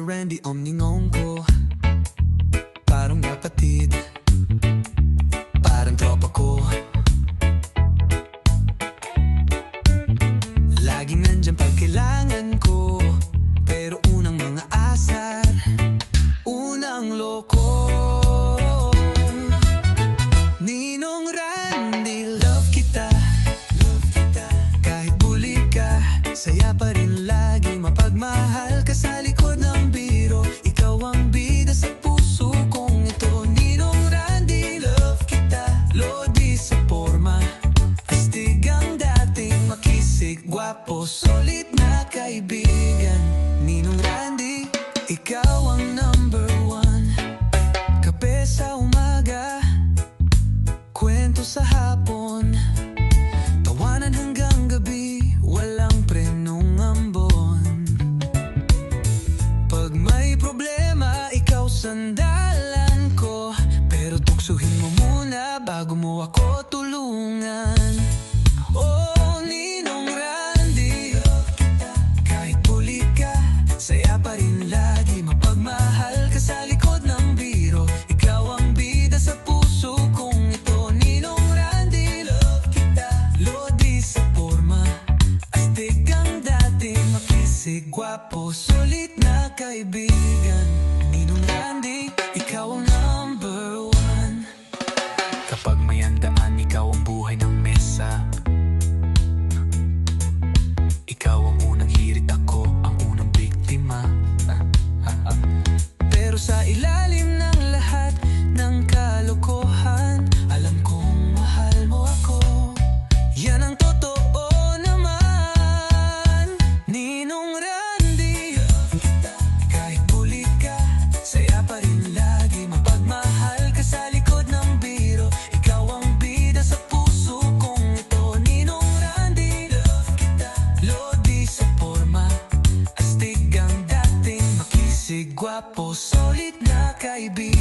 Randy Omningong ko. Parang kapatid, parang tropa ko. Laging nandyan pag kailangan ko, pero unang mga asar, unang loko. Ninong Randy, love kita, kahit bully ka, saya pa rin lagi. Mapagmahal ka sa likod ng biro, ikaw ang bida sa puso kong ito. Ninong Randy, love kita, lodi sa forma, astig ang dating makisig, gwapo, solid na kaibigan. Ninong Randy, ikaw ang number one. Kape sa umaga, kwento sa hapon, tawanan hanggang gabi, walang prenong ambon. Pag may problema, ikaw sandalan ko, pero tuksuhin mo muna bago mo ako tulungan. Oh, Ninong Randy, kahit bully ka, saya pa rin lagi. Mapagmahal ka sa likod ng biro, ikaw ang bida sa puso kong ito. Ninong Randy, love kita, lodi sa forma, astig ang dating makisig, gwapo, sulit na kaibigan. Ninong Randy, ikaw ang number one. Kapag may handaan, ikaw ang buhay ng mesa. Ikaw ang unang hirit, ako ang unang biktima. Pero sa ilalim ng lahat ng kalokohan, alam kong mahal mo ako. Yan ang totoo naman. Ninong Randy, kahit bully ka, saya pa rin lagi. Mapagmahal ka sa likod ng biro, ikaw ang bida sa puso kong ito. Ninong Randy, love kita, lodi sa forma, astig ang dating makisig, gwapo, solid na kaibigan.